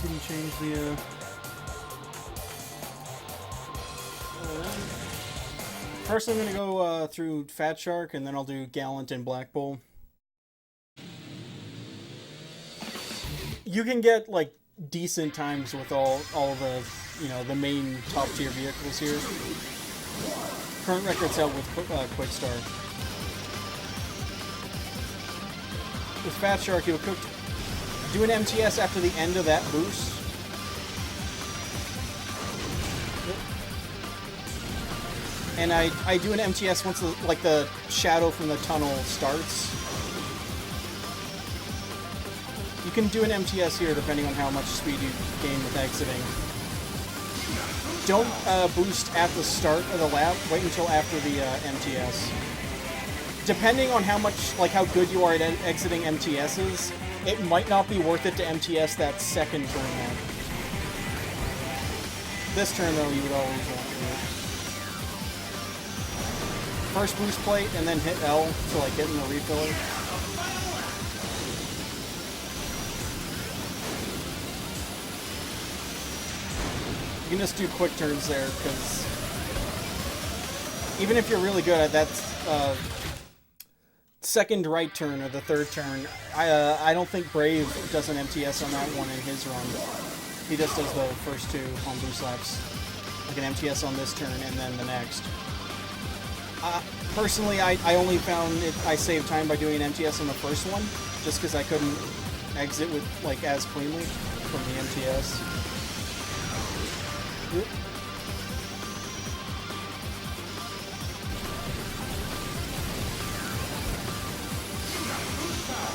Didn't change the, First I'm gonna go through Fat Shark, and then I'll do Gallant and Black Bull. You can get, like, decent times with all the, you know, the main top tier vehicles here. Current record's out with Quick Start. With Fat Shark, you'll do an MTS after the end of that boost. And I do an MTS once the shadow from the tunnel starts. You can do an MTS here depending on how much speed you gain with exiting. Don't boost at the start of the lap. Wait until after the MTS. Depending on how much, like how good you are at exiting MTSs, it might not be worth it to MTS that second turn now. This turn though, you would always want to do it. First boost plate and then hit L to like get in the refiller. You can just do quick turns there, because even if you're really good at that second right turn or the third turn, I don't think Brave does an MTS on that one in his run. He just does the first two on boost laps. Like an MTS on this turn and then the next. Personally, I only found I saved time by doing an MTS on the first one, just because I couldn't exit with like as cleanly from the MTS.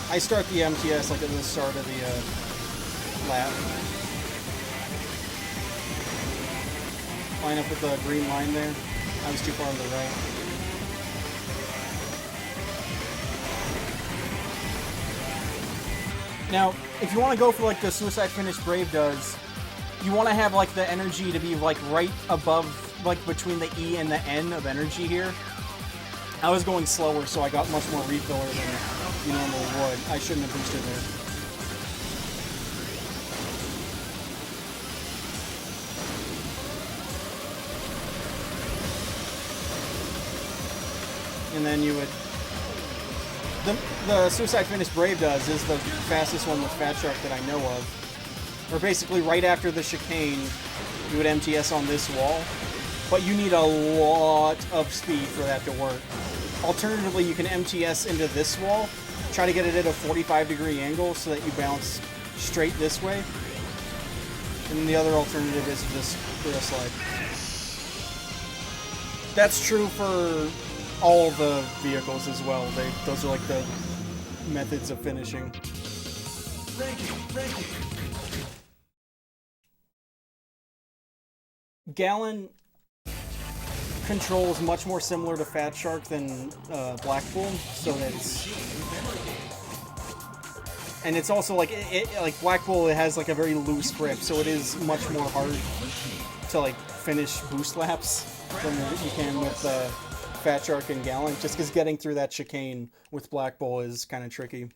I start the MTS like at the start of the lap. Line up with the green line there. I was too far to the right. Now, if you want to go for like the suicide finish Brave does, you want to have like the energy to be like right above, like between the E and the N of energy here. I was going slower, so I got much more refiller than you normally would. I shouldn't have boosted there. And then you would... The Suicide Finish Brave does is the fastest one with Fat Shark that I know of. Or basically right after the chicane, you would MTS on this wall. But you need a lot of speed for that to work. Alternatively, you can MTS into this wall, try to get it at a 45-degree angle so that you bounce straight this way. And the other alternative is just rear slide. That's true for all the vehicles as well. Those are like the methods of finishing. Gallon control is much more similar to Fat Shark than Black Bull, so that's... And it's also like, like Black Bull, it has like a very loose grip, so it is much more hard to like finish boost laps than you can with Fat Shark and Gallant, just because getting through that chicane with Black Bull is kind of tricky.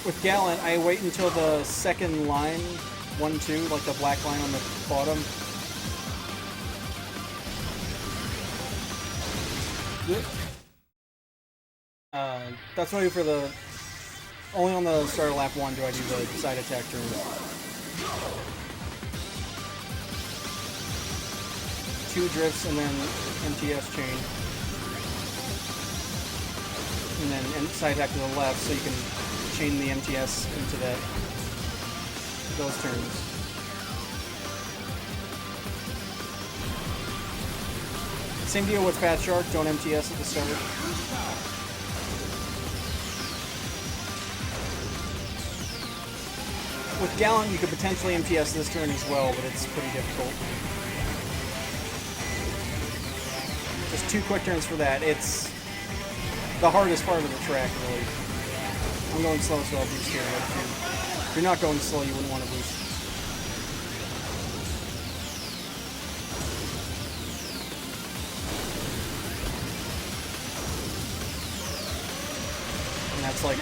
With Gallant, I wait until the second line, 1-2, like the black line on the bottom. That's why for the... Only on the start of lap 1 do I do the side attack turn. Two drifts and then MTS chain. And then side attack to the left so you can chain the MTS into those turns. Same deal with Fat Shark, don't MTS at the start. With Gallant, you could potentially MTS this turn as well, but it's pretty difficult. Just two quick turns for that. It's the hardest part of the track, really. I'm going slow, so I'll boost here. If you're not going slow, you wouldn't want to boost. like,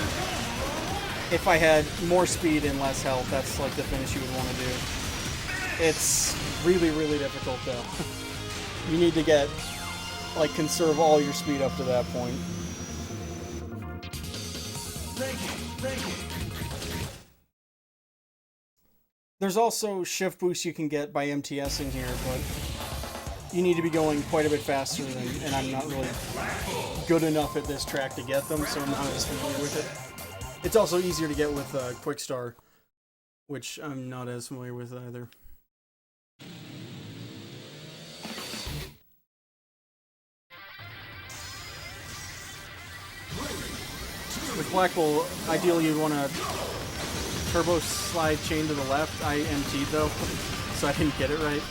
if I had more speed and less health, that's like the finish you would want to do. It's really, really difficult though. You need to get, like, conserve all your speed up to that point. There's also shift boosts you can get by MTSing here, but you need to be going quite a bit faster than, and I'm not really good enough at this track to get them, so I'm not as familiar with it. It's also easier to get with Quick Star, which I'm not as familiar with either. With Black Bull, ideally you'd want to turbo slide chain to the left. I MT'd though, so I didn't get it right.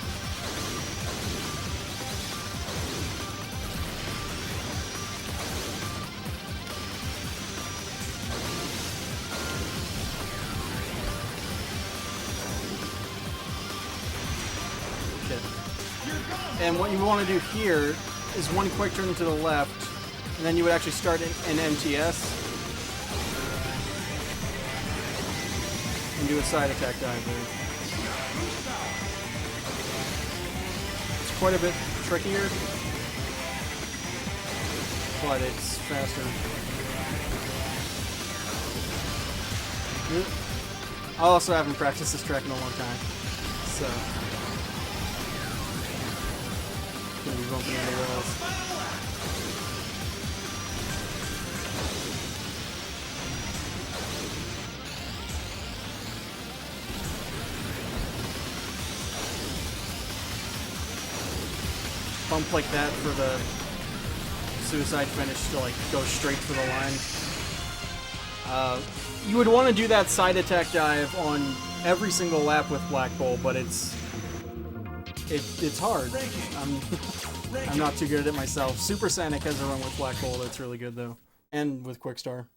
And what you want to do here is one quick turn to the left, and then you would actually start an MTS and do a side attack dive there. It's quite a bit trickier, but it's faster. I also haven't practiced this track in a long time, so gonna be bumping into walls. Bump like that for the suicide finish to like go straight for the line. You would want to do that side attack dive on every single lap with Black Bull, but it's hard. I'm not too good at it myself. Super Sonic has a run with Black Bull that's really good though, and with Quick Star.